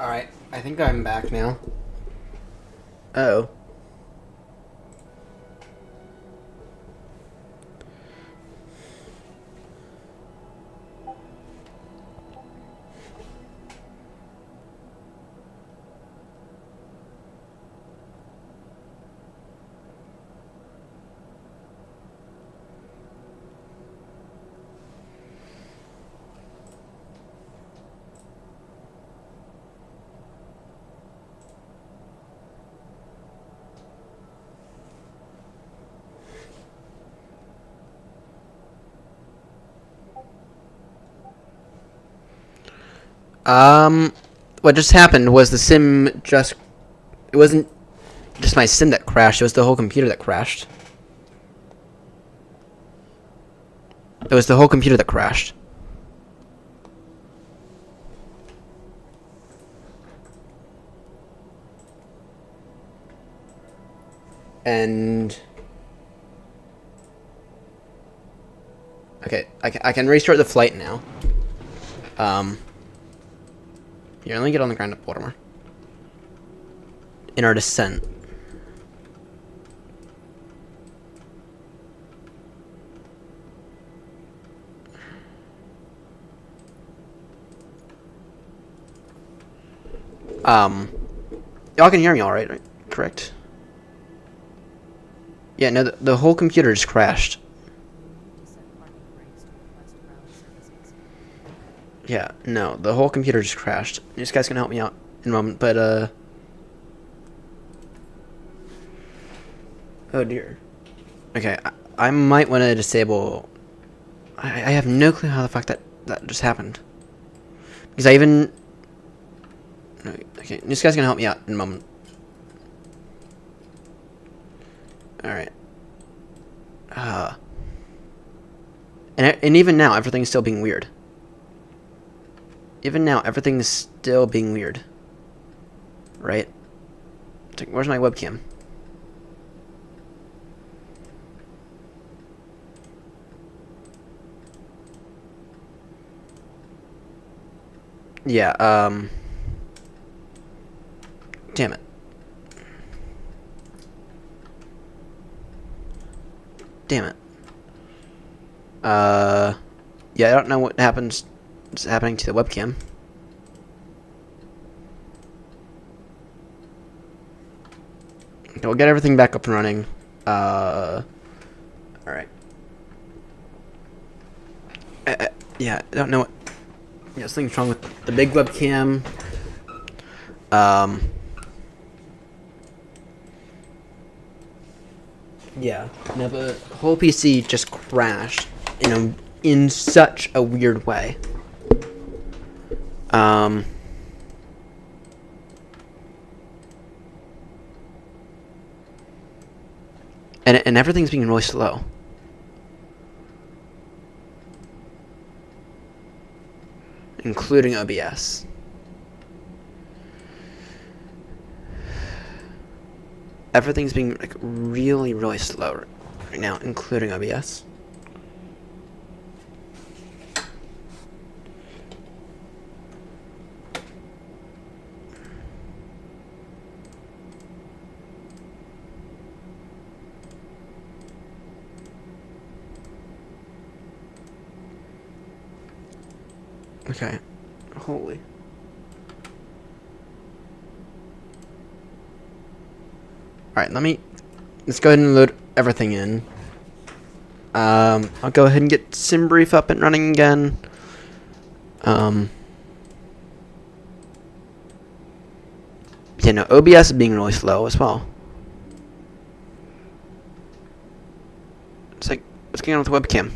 Alright, I think I'm back now. Oh. What just happened was the sim just... It wasn't just my sim that crashed, it was the whole computer that crashed. It was the whole computer that crashed. And... Okay, I can restart the flight now. Here, let me get on the ground at Baltimore. In our descent. Y'all can hear me all right? Correct? Yeah, no, the whole computer just crashed. Yeah, no, the whole computer just crashed. This guy's gonna help me out in a moment, but, oh dear. Okay, I might want to disable... I have no clue how the fuck that just happened. Because I even... Okay, this guy's gonna help me out in a moment. Alright. And even now, everything's still being weird. Even now, everything is still being weird. Right? It's like, where's my webcam? Yeah, damn it. Damn it. Yeah, I don't know what happens... What's happening to the webcam. Okay, we'll get everything back up and running. Alright. Yeah, I don't know what... Yeah, something's wrong with the big webcam. Yeah. Now the whole PC just crashed in such a weird way. And everything's being really slow. Including OBS. Everything's being like really, really slow right now, including OBS. Okay. Holy. Alright, let's go ahead and load everything in. I'll go ahead and get SimBrief up and running again. Yeah, no, OBS is being really slow as well. It's like, what's going on with the webcam?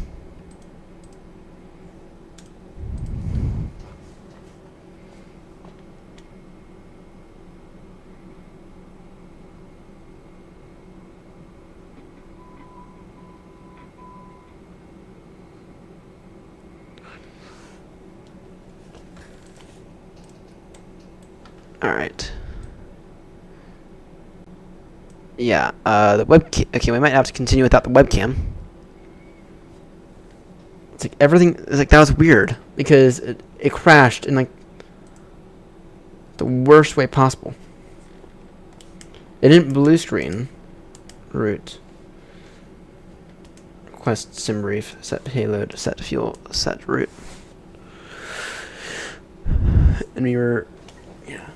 Alright. Yeah, the webcam... Okay, we might have to continue without the webcam. It's like, everything... It's like, that was weird. Because it crashed and, like... the worst way possible. It didn't blue screen. Root. Request sim brief. Set payload. Set fuel. Set route. And we were, yeah.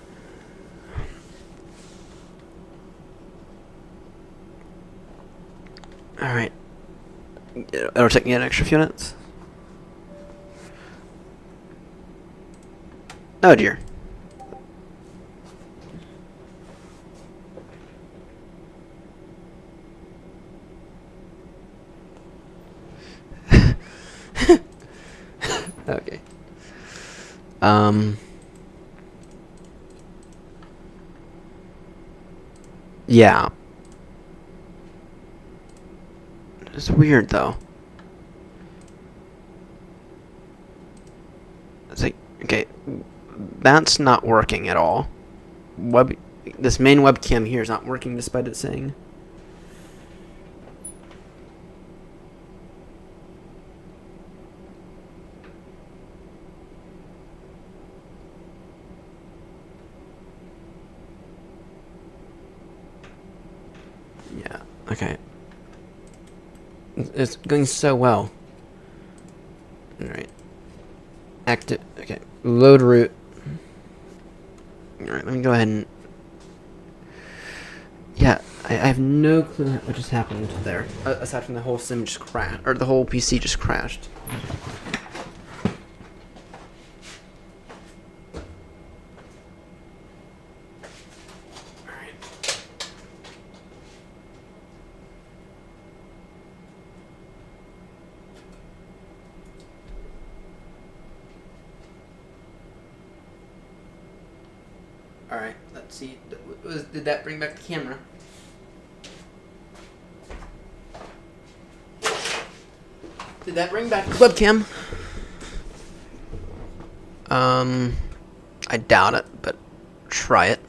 All right. It'll take me an extra few minutes. Oh dear. Okay. Yeah. It's weird though. It's like, okay, that's not working at all. This main webcam here is not working despite it saying. Yeah, okay. It's going so well. Alright. Active. Okay. Load route. Alright, let me go ahead and. Yeah, I have no clue what just happened there. Aside from the whole sim just crashed. Or the whole PC just crashed. Alright, let's see. Did that bring back the camera? Did that bring back the webcam? I doubt it, but try it.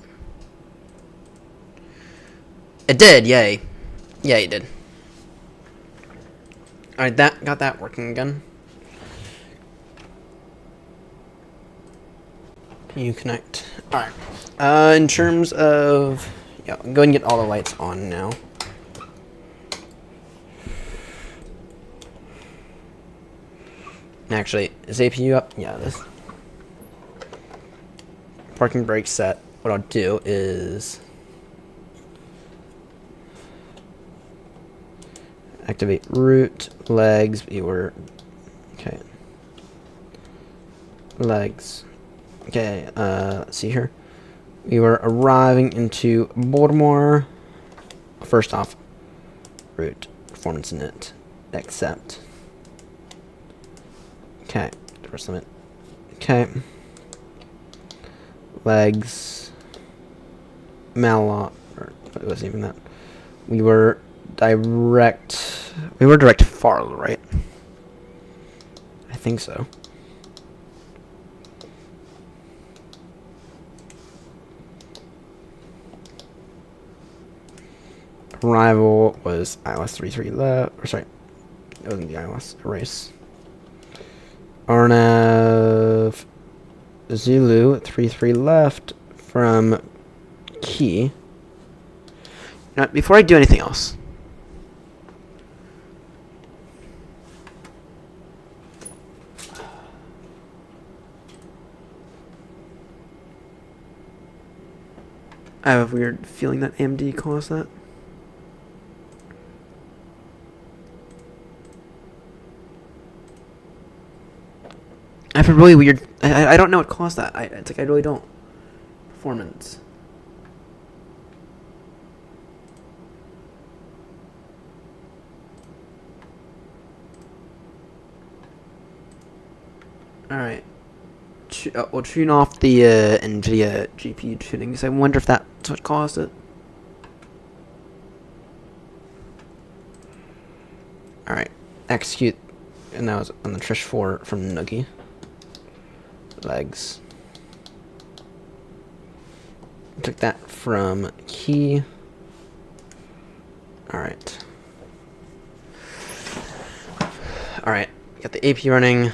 It did, yay. Yeah, it did. Alright, got that working again. You connect. Alright. In terms of... Yeah, go and get all the lights on now. Actually, is APU up? Yeah, it is. Parking brake set. What I'll do is... activate route, legs, we were... Okay. Legs. Okay, let's see here. We were arriving into Baltimore. First off, route, performance init, accept. Okay, first limit. Okay. Legs. Malot, or it wasn't even that. We were direct far, right? I think so. Arrival was ILS 33 left, or sorry, it wasn't the ILS, erase. RNAV Zulu 33 left from Key. Now, before I do anything else, I have a weird feeling that AMD caused that. I have a really weird... I don't know what caused that. It's like I really don't. Performance. Alright. We'll tune off the NVIDIA GPU tuning, because I wonder if that's what caused it. Alright. Execute. And that was on the Trish 4 from Noogie. Legs. Took that from Key. Alright. Alright. Got the AP running.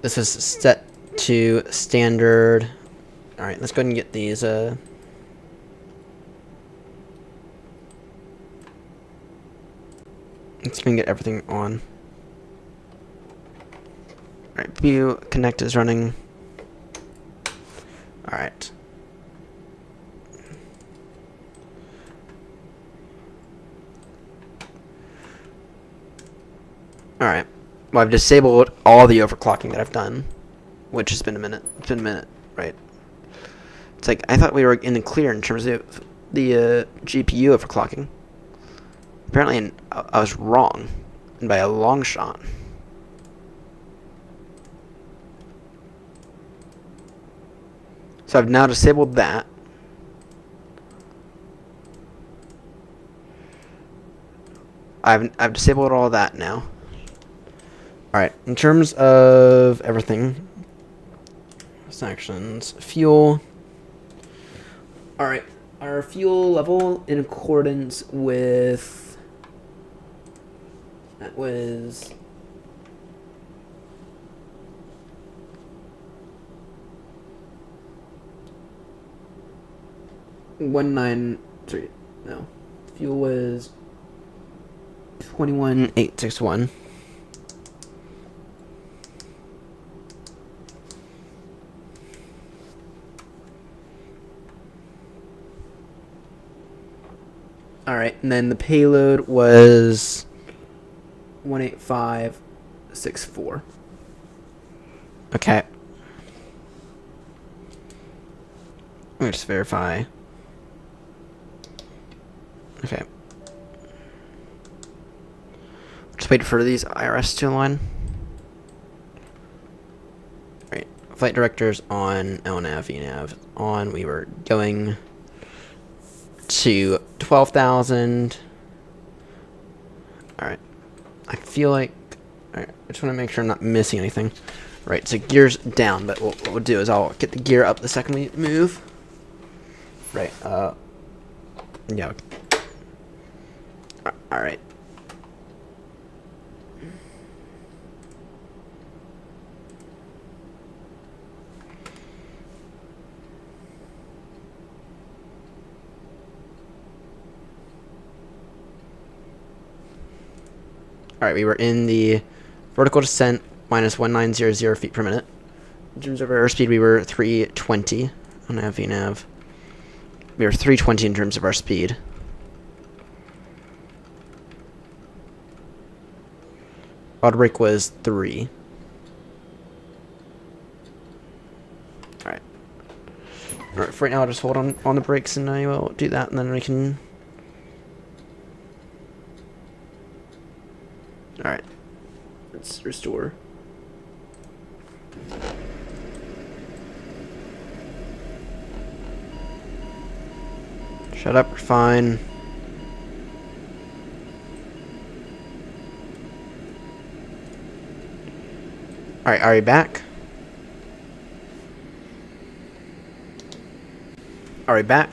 This is set to standard Alright, let's go ahead and get these, let's go ahead and get everything on. Alright, View Connect is running. Alright. Alright. Well, I've disabled all the overclocking that I've done, which has been a minute. It's been a minute, right? It's like, I thought we were in the clear in terms of the GPU overclocking. Apparently, I was wrong, and by a long shot. So I've now disabled that. I've disabled all that now. Alright, in terms of everything, sections, fuel. Alright, our fuel level in accordance with, that was 193, no, fuel was 21,861. Alright, and then the payload was 18564. Okay. Let me just verify. Okay. Just wait for these IRS to align. Right. Flight directors on, LNAV, ENAV on. We were going to 12,000. Alright. I feel like... Alright, I just want to make sure I'm not missing anything. Right, so gear's down, but what we'll do is I'll get the gear up the second we move. Right, yeah. Alright. Alright, we were in the vertical descent minus 1900 feet per minute. In terms of airspeed, we were 320 on VNAV. We were 320 in terms of our speed. Auto brake was 3. Alright. Alright, for right now I'll just hold on the brakes and I will do that and then we can... Alright. Let's restore. Shut up, we're fine. Alright, are you back? Are we back?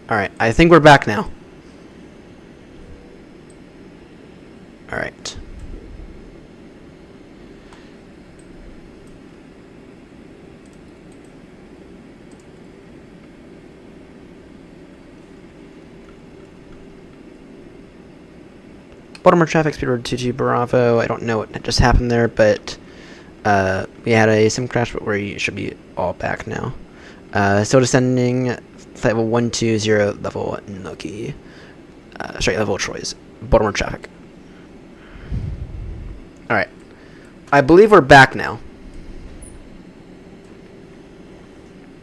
Alright, I think we're back now. Alright. Baltimore traffic speed road 22 Bravo. I don't know what just happened there, but we had a sim crash, but we should be all back now. Still descending, flight level 120, level Noki. Straight level Troy's. Baltimore traffic. Alright. I believe we're back now.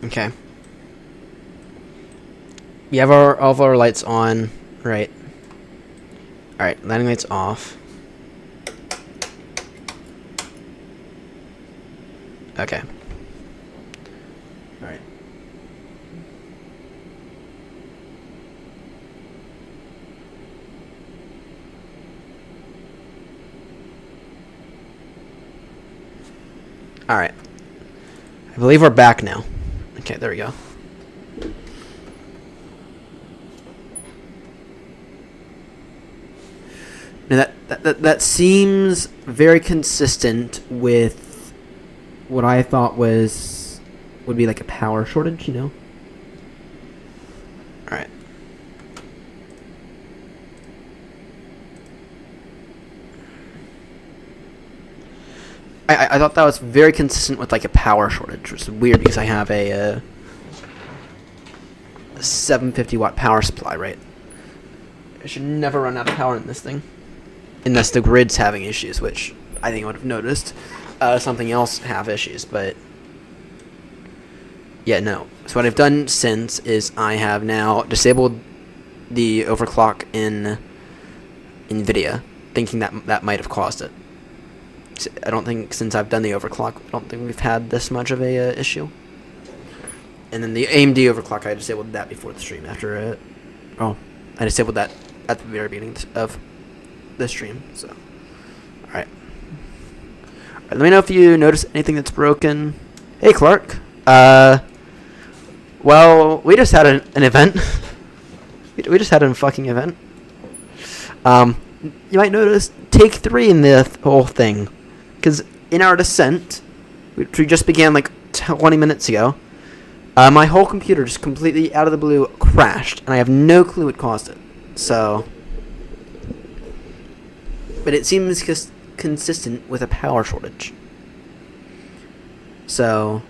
Okay. We have all of our lights on. Right. Alright, landing lights off. Okay. Alright. Alright. I believe we're back now. Okay, there we go. That seems very consistent with what I thought would be like a power shortage, you know? Alright. I thought that was very consistent with like a power shortage, which is weird because I have a 750 watt power supply, right? I should never run out of power in this thing. Unless the grid's having issues, which I think I would have noticed something else have issues, but yeah, no. So what I've done since is I have now disabled the overclock in NVIDIA, thinking that might have caused it. I don't think, since I've done the overclock, I don't think we've had this much of a issue. And then the AMD overclock, I disabled that before the stream. I disabled that at the very beginning of the stream. So, all right. Let me know if you notice anything that's broken. Hey, Clark. Well, we just had an event. we just had a fucking event. You might notice take 3 in the whole thing. Because in our descent, which we just began like 20 minutes ago, my whole computer just completely out of the blue crashed, and I have no clue what caused it. So, but it seems consistent with a power shortage. So,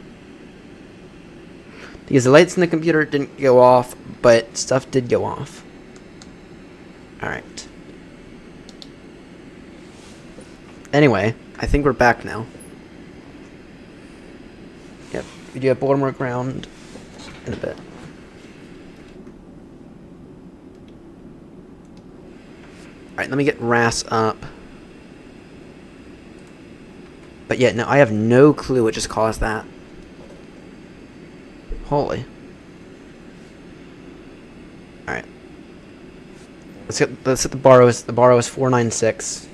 because the lights in the computer didn't go off, but stuff did go off. Alright. Anyway, I think we're back now. Yep, we do have Baltimore ground in a bit. Alright, let me get RAS up. But yeah, no, I have no clue what just caused that. Holy. Alright. Let's hit the borrows. The borrow is 496.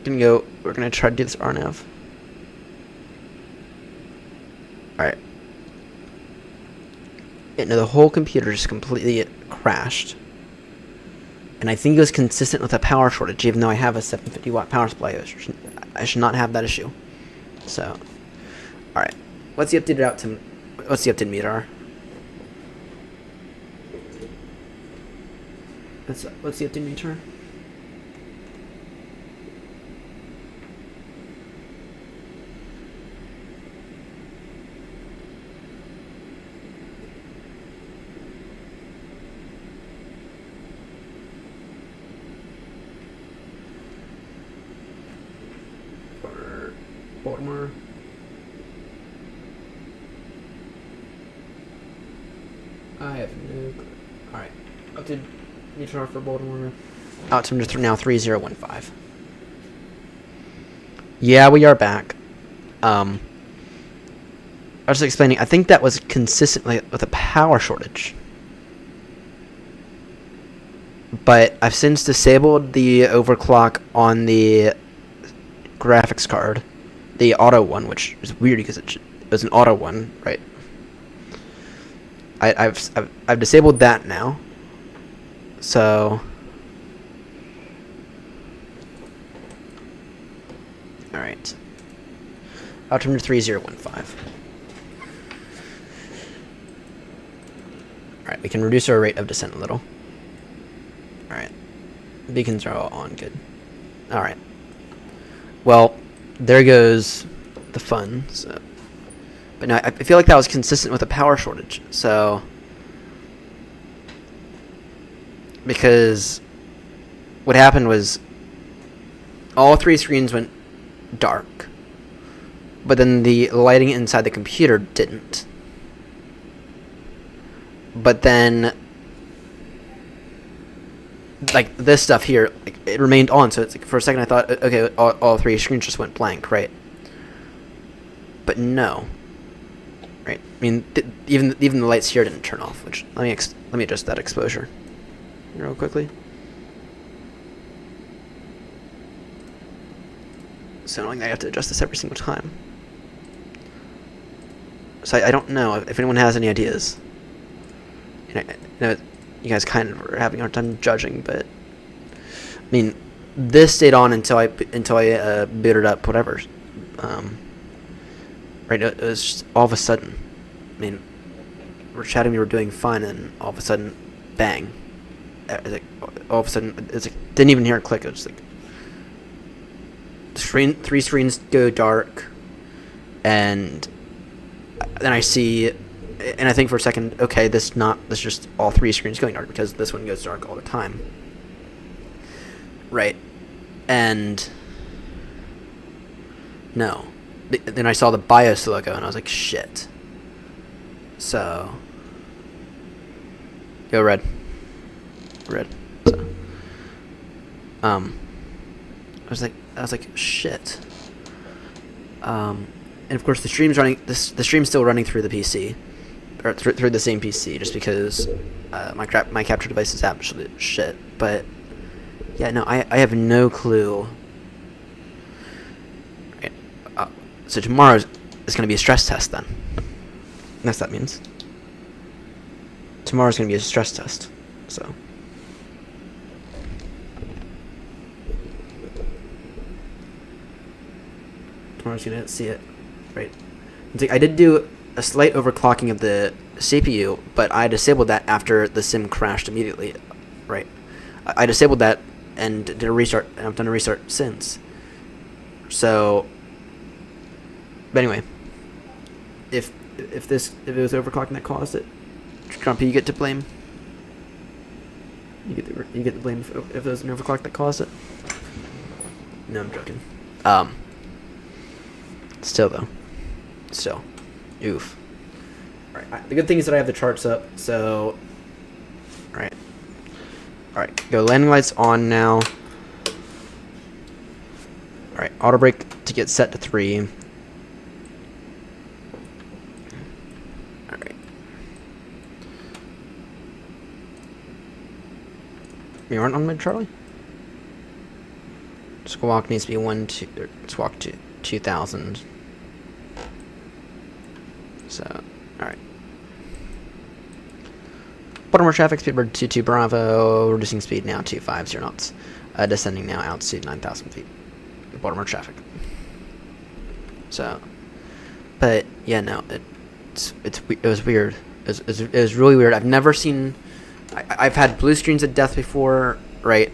We're gonna try to do this RNAV. Alright. Yeah, no, the whole computer just completely crashed. And I think it was consistent with a power shortage, even though I have a 750 watt power supply. I should not have that issue. So, alright. What's the updated meter? What's the updated meter? Baltimore. I have no clue. Alright. Up to neutral for Baltimore. Out to now 3015. Yeah, we are back. I was explaining, I think that was consistently with a power shortage. But I've since disabled the overclock on the graphics card. The auto one, which is weird because it was an auto one, right? I've disabled that now. So, all right. Out to 3015. All right, we can reduce our rate of descent a little. All right, beacons are all on, good. All right. Well, there goes the fun. So, but no, I feel like that was consistent with a power shortage. So, because what happened was all 3 screens went dark, but then the lighting inside the computer didn't. But then, like, this stuff here, like, it remained on, so it's like, for a second I thought, okay, all 3 screens just went blank, right? But no. Right? I mean, even the lights here didn't turn off, which, let me adjust that exposure real quickly. So I don't think I have to adjust this every single time. So I don't know if anyone has any ideas. I know you guys kind of are having a hard time judging, but I mean, this stayed on until I booted up whatever. Right, it was just all of a sudden. I mean, we're chatting, we were doing fine, and all of a sudden, bang! Like, all of a sudden, it's like, didn't even hear it click. It was like three screens go dark, and then I see, and I think for a second, okay, this just all three screens going dark because this one goes dark all the time. Right, and no. Then I saw the BIOS logo, and I was like, shit. So, go red. Red. So, I was like, shit. And of course, the stream's running. The stream's still running through the PC, or through the same PC, just because my capture device is absolute shit. But yeah, no, I have no clue. So tomorrow is going to be a stress test then. That's what that means. Tomorrow's going to be a stress test. So. Tomorrow's going to see it. Right. I did do a slight overclocking of the CPU, but I disabled that after the sim crashed immediately. Right. I disabled that and did a restart, and I've done a restart since. So. But anyway, if it was overclocking that caused it, Grumpy, you get to blame. You get to blame if it was an overclock that caused it. No, I'm joking. Still, oof. All right. The good thing is that I have the charts up. So, all right. Go landing lights on now. All right. Auto brake to get set to 3. You aren't on mid, Charlie? Squawk needs to be squawk to 2000. So, alright. Baltimore traffic, speedbird 22 Bravo, reducing speed now to 50 knots. Descending now altitude 9,000 feet. Baltimore traffic. So, but yeah, no, it was weird. It was really weird. I've never seen. I've had blue screens of death before, right?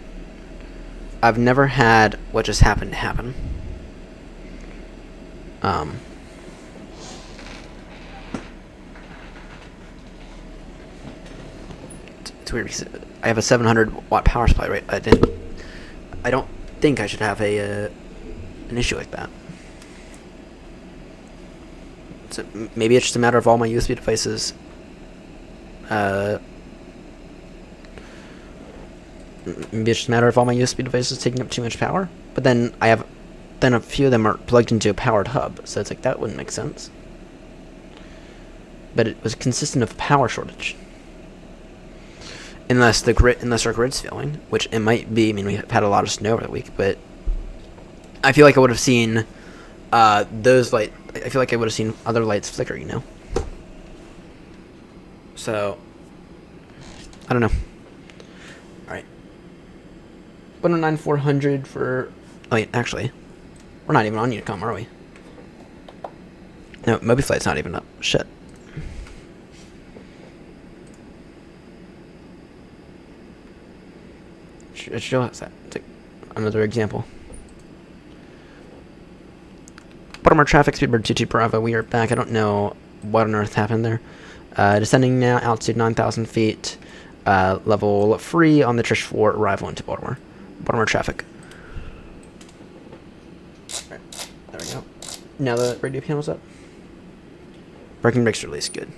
I've never had what just happened to happen. It's weird because I have a 700 watt power supply, right? I don't think I should have an issue like that. So maybe it's just a matter of all my USB devices. Maybe it's just a matter of all my USB devices taking up too much power. But then a few of them are plugged into a powered hub, so it's like that wouldn't make sense. But it was consistent of power shortage, unless our grid's failing, which it might be. I mean, we've had a lot of snow over the week, but I feel like I would have seen those light. I feel like I would have seen other lights flicker, you know. So I don't know. 109,400 for... Oh, wait, actually. We're not even on Unicom, are we? No, MobiFlight's not even up. Shit. It shows that. It's like another example. Baltimore traffic, speedbird 22 Bravo. We are back. I don't know what on earth happened there. Descending now, altitude 9,000 feet. Level free on the Trish 4 arrival into Baltimore. Baltimore traffic. Alright, there we go. Now the radio panel's up. Braking brakes release, good.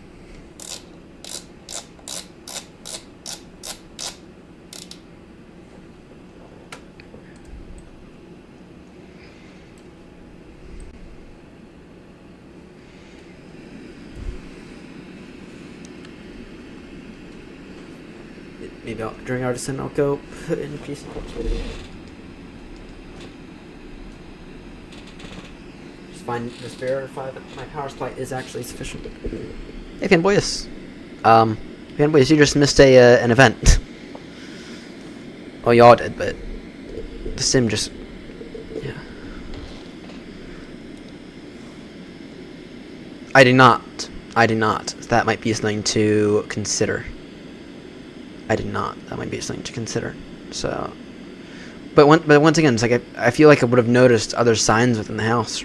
Maybe during our descent I'll go put in a piece of just verify that my power supply is actually sufficient. Hey, Fanboyus. Fanboyus, you just missed an event. Well, y'all did, but the sim just, yeah. I did not. That might be something to consider. I did not. That might be something to consider. So, but once again, it's like I feel like I would have noticed other signs within the house,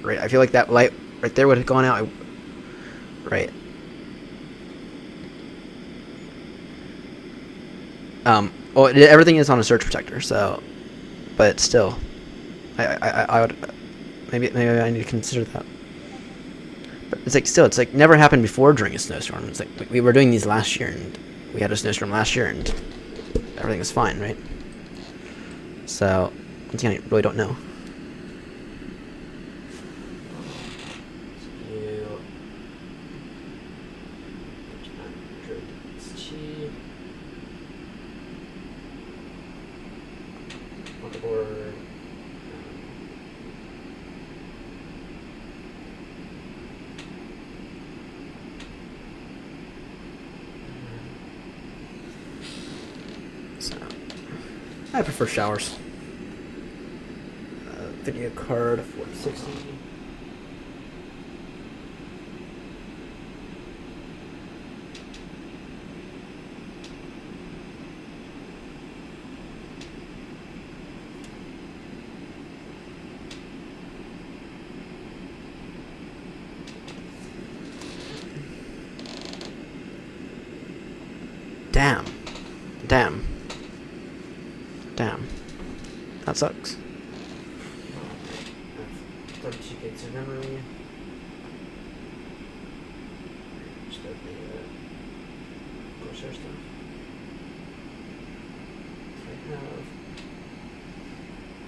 right? I feel like that light right there would have gone out, right? Well, everything is on a surge protector, so, but still, I would maybe I need to consider that. But it's like still, it's like never happened before during a snowstorm. It's like we were doing these last year, and we had a snowstorm last year, and everything was fine, right? So once again, I really don't know. I prefer showers. Video card 4060. Damn. That sucks. 32 gigs of memory. Just got the brochure stuff.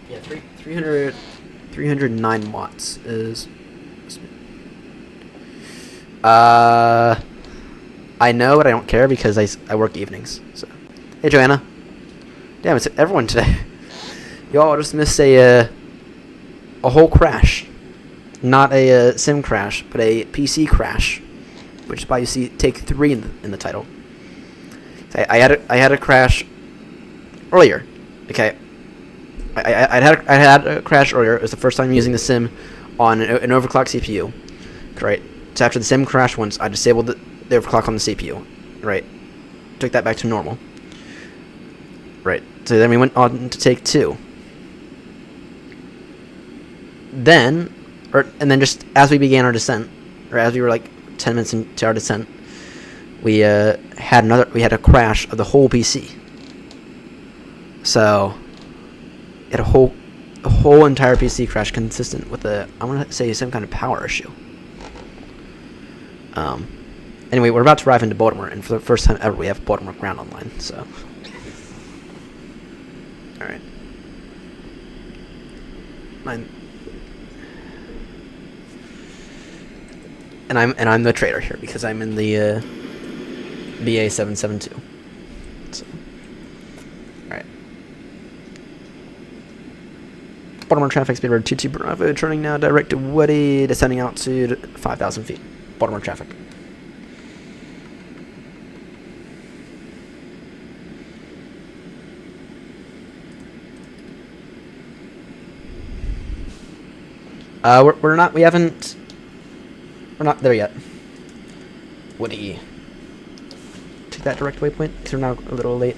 I have 309 watts is. I know, but I don't care because I work evenings. So, hey Joanna. Damn, it's everyone today. Y'all just missed a whole crash. Not a sim crash, but a PC crash, which is why you see take 3 in the title. So I had a crash earlier. Okay, I had a crash earlier. It was the first time using the sim on an overclocked CPU. Right. So after the sim crashed once, I disabled the overclock on the CPU. Right. Took that back to normal. Right. So then we went on to take 2. And then just as we began our descent, or as we were like 10 minutes into our descent, we had a crash of the whole PC. So it had a whole entire PC crash consistent with I want to say some kind of power issue. Anyway, we're about to arrive into Baltimore, and for the first time ever, we have Baltimore ground online. So, all right. I'm the trader here because I'm in the BA 772. So, all right. Baltimore traffic speed road 22 Bravo, turning now direct to Woody, descending out to 5,000 feet. Baltimore traffic. We're not there yet. Woody. Take that direct waypoint, because we're now a little late.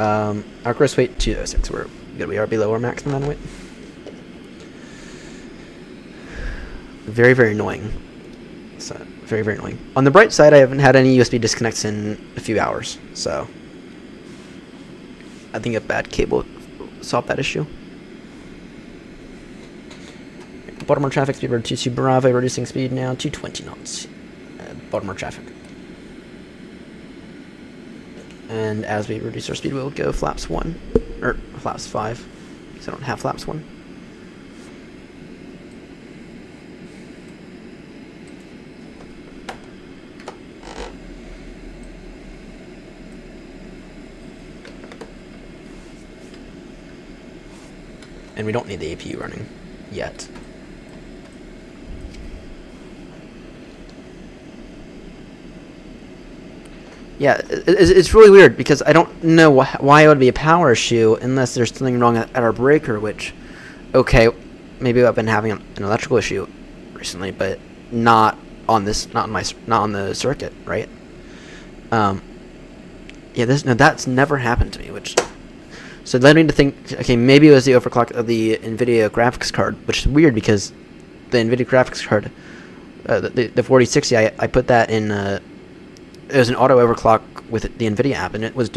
Our gross weight, 206. We're good. We are below our maximum amount of weight. Very, very annoying. So, very, very annoying. On the bright side, I haven't had any USB disconnects in a few hours, so I think a bad cable solved that issue. Baltimore traffic speed road 22 Bravo, reducing speed now 220 knots. Baltimore traffic. And as we reduce our speed, we'll go flaps 1, or flaps 5, because I don't have flaps 1. And we don't need the APU running yet. Yeah, it's really weird because I don't know why it would be a power issue unless there's something wrong at our breaker, which, okay, maybe I've been having an electrical issue recently, but not on the circuit, right? Yeah, that's never happened to me, which, so it led me to think, okay, maybe it was the overclock of the NVIDIA graphics card, which is weird because the NVIDIA graphics card, the 4060, I put that in, it was an auto overclock with the NVIDIA app, and it's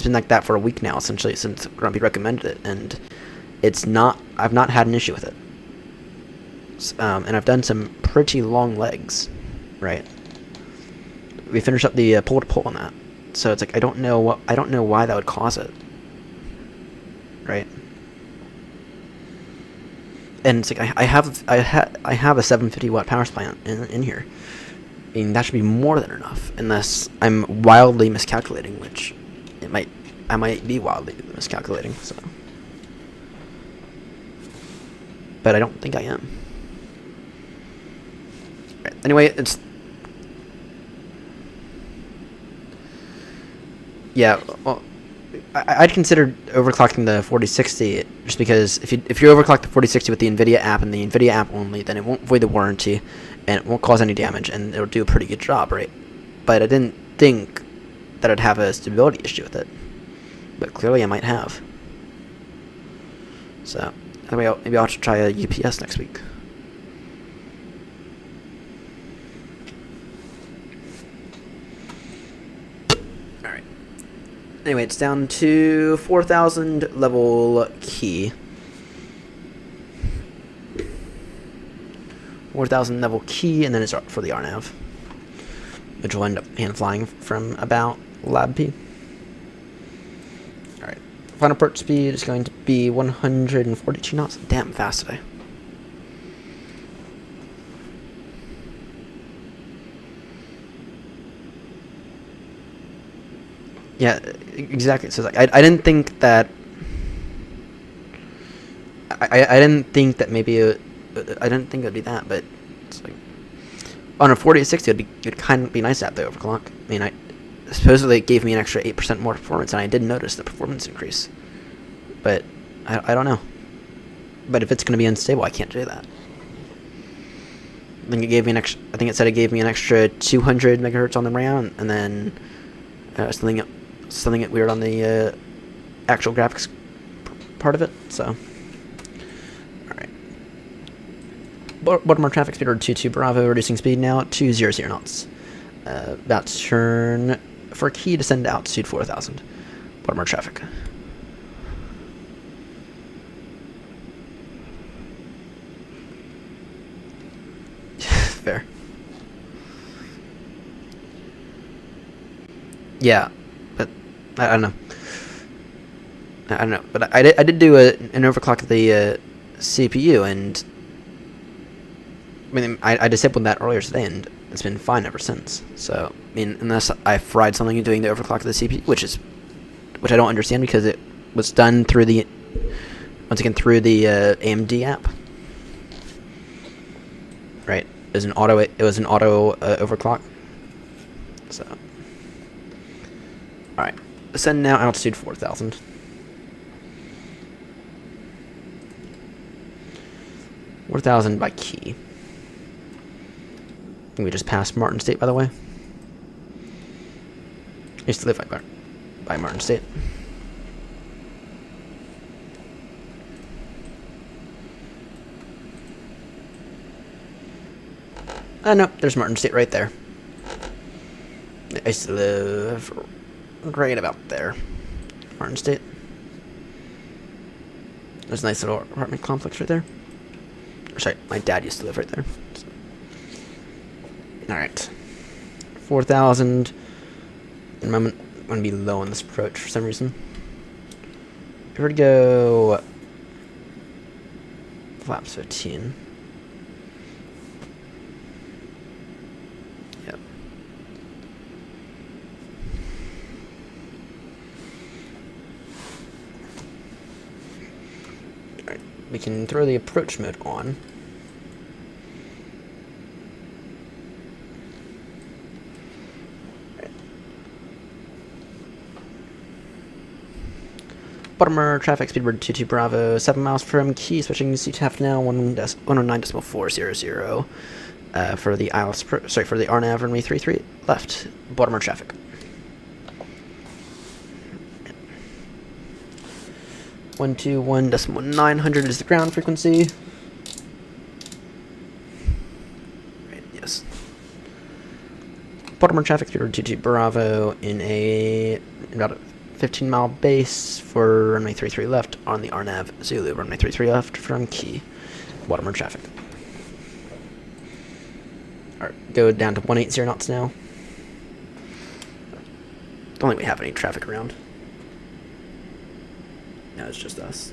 been like that for a week now, essentially, since Grumpy recommended it, and I've not had an issue with it. And I've done some pretty long legs, right? We finished up the pull-to-pull on that, so it's like I don't know why that would cause it, right? And it's like I have a 750 watt power supply in here. I mean, that should be more than enough, unless I'm wildly miscalculating, which I might be wildly miscalculating. So, but I don't think I am. Right. Anyway, yeah. Well, I'd consider overclocking the 4060 just because if you overclock the 4060 with the NVIDIA app and the NVIDIA app only, then it won't void the warranty and it won't cause any damage, and it'll do a pretty good job, right? But I didn't think that I'd have a stability issue with it, but clearly I might have. So anyway, maybe I'll have to try a UPS next week. Anyway, it's down to 4,000 level key. 4,000 level key, and then it's for the RNAV, which will end up hand flying from about lab P. Alright. Final approach speed is going to be 142 knots. Damn fast today. Yeah, exactly. So like, I didn't think that. I didn't think that maybe I didn't think it would be that, but it's like on a 4060 it'd kind of be nice to have the overclock. I mean, supposedly it gave me an extra 8% more performance, and I did notice the performance increase, but I don't know. But if it's going to be unstable, I can't do that. I think it gave me an extra. I think it said it gave me an extra 200 megahertz on the RAM, and then something weird on the actual graphics part of it. So, all right. Baltimore traffic speed order 22 Bravo, reducing speed now at 200 knots. About to turn for key to send to altitude 4,000. Baltimore traffic. Fair. Yeah, but I don't know. But I did do an overclock of the CPU, and I mean I disabled that earlier today, and it's been fine ever since. So I mean, unless I fried something doing the overclock of the CPU, which I don't understand because it was done through the AMD app, right? It was an auto overclock. So. Alright, ascend now, altitude 4,000. by key. I think we just passed Martin State, by the way. I used to live by Martin State. No, there's Martin State right there. I used to live right about there. Martin State. There's a nice little apartment complex right there. Sorry, my dad used to live right there. So. Alright. 4,000. In a moment, I'm going to be low on this approach for some reason. Here we go. Flaps 15. Yep. Alright, we can throw the approach mode on. Baltimore traffic, speedbird 22 Bravo, 7 miles from Key, switching seat to half now, 109.400. For the for the RNAV runway 33 left, Baltimore traffic. One two 1.900 is the ground frequency. Right, yes. Baltimore traffic, speedbird 22 Bravo in about a 15-mile base for runway 33 left on the RNAV Zulu, runway 33 left from Key, Baltimore traffic. Alright, go down to 180 knots now. Don't think we have any traffic around. No, it's just us.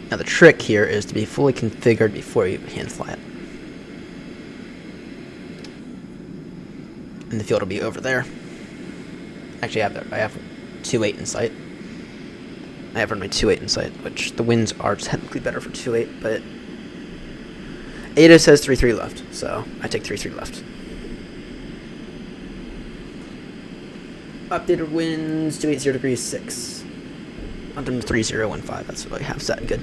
Now the trick here is to be fully configured before you hand fly it. And the field will be over there. Actually, I have 28 in sight. I have runway 28 in sight, which the winds are technically better for 28, but ADA says 33 left, so I take 33 left. Updated winds, 280 degrees 6. London 3015, that's what I have set good.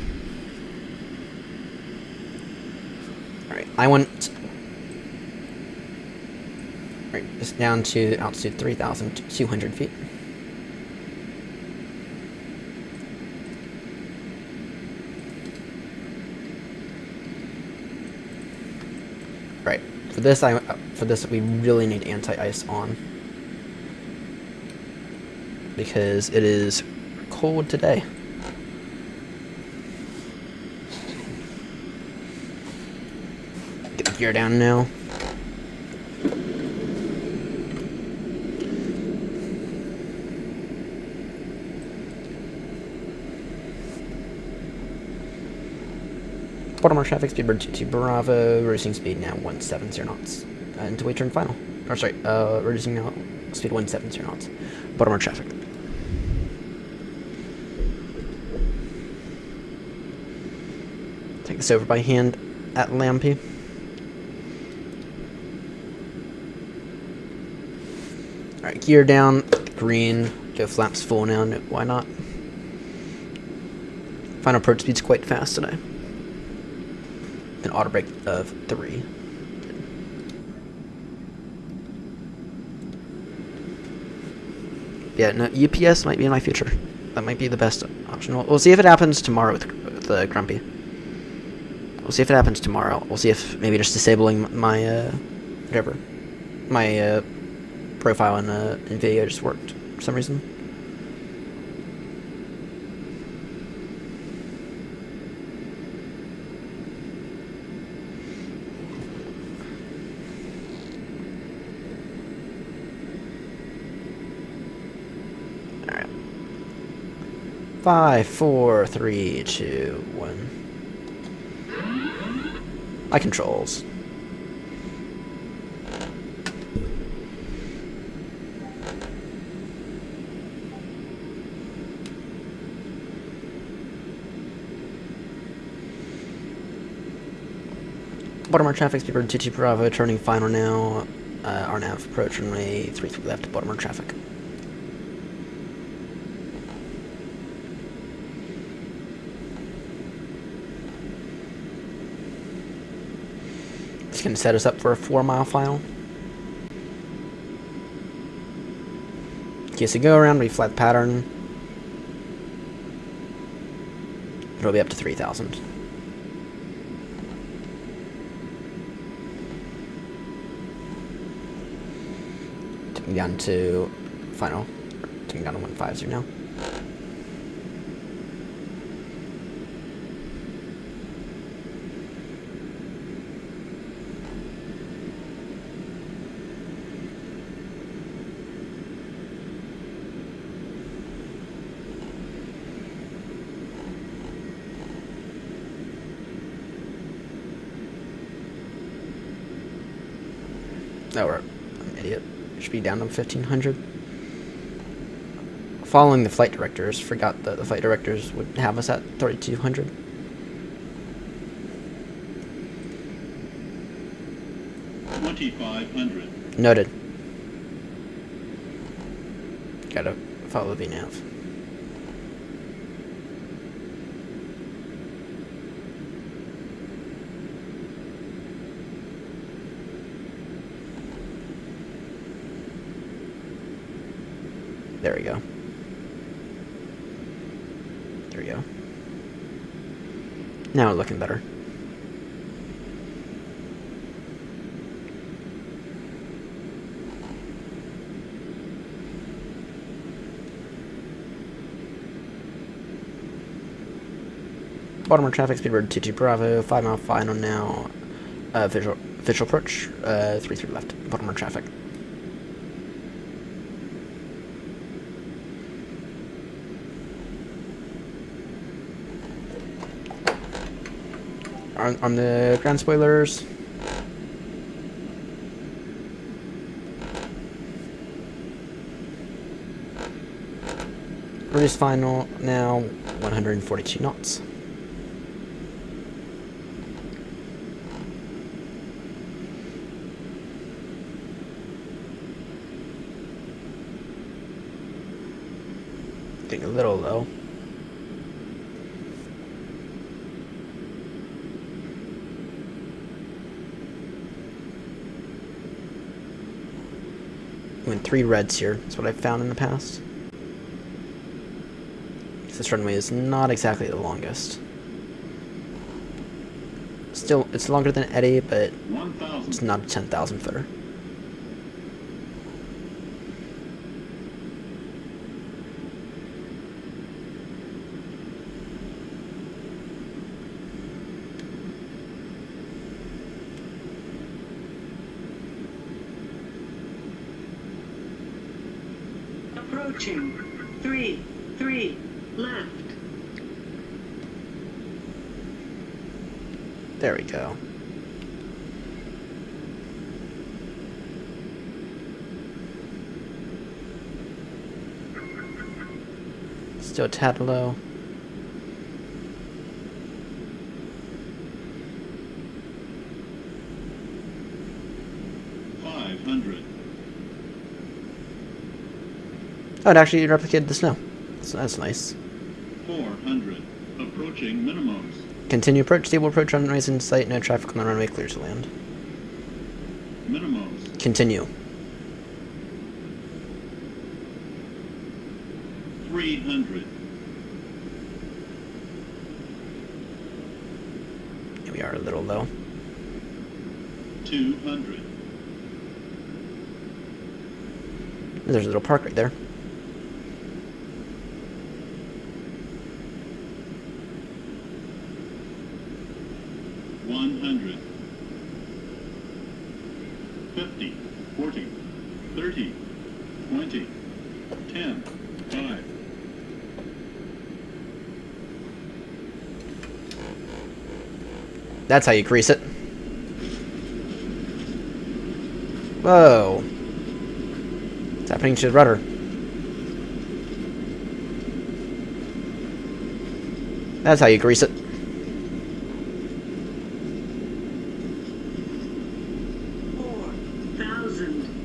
Alright, I want... Alright, just down to altitude 3,200 feet. Right, for this we really need anti-ice on. Because it is cold today. Get the gear down now. Baltimore traffic, speedbird 22 Bravo, reducing speed now 170 knots. Until we turn final. Or sorry, reducing now speed 170 knots. Baltimore traffic. Take this over by hand at Lampy. Alright, gear down, green, go flaps full now, no, why not? Final approach speed's quite fast today. An auto brake of 3. Yeah, no, UPS might be in my future. That might be the best option. We'll see if it happens tomorrow with Grumpy. We'll see if it happens tomorrow. We'll see if maybe just disabling my, whatever. My, profile in video just worked for some reason. Alright. 5, 4, 3, 2, 1. My controls. Baltimore traffic, speedbird 22 Bravo, turning final now. RNAV approach runway 33 left, Baltimore traffic. It's going to set us up for a 4-mile final. In case we go around, we flat pattern. It'll be up to 3,000. Taking down to final. Taking down to 150 now. Oh, I'm an idiot. Should be down to 1,500. Following the flight directors, forgot that the flight directors would have us at 3,200. 2500. Noted. Gotta follow the nav. There we go. There we go. Now we're looking better. Baltimore traffic, speedbird 22 Bravo, 5 mile final now. Visual approach, 33 left. Baltimore traffic. On the ground spoilers. Reduce final now 142 knots. Getting a little low. Went 3 reds here. That's what I've found in the past. This runway is not exactly the longest. Still, it's longer than Eddie, but it's not a 10,000 footer. Approaching 3 left. There we go. Still a tad low. Oh, it actually replicated the snow. So that's nice. 400. Approaching minimums. Continue approach. Stable approach. Runways in sight. No traffic on the runway. Clear to land. Minimums. Continue. 300. Here we are a little low. 200. There's a little park right there. 100. 50. 40. 30. 20. 10. 5. That's how you grease it. Whoa. What's happening to the rudder? That's how you grease it. 4,000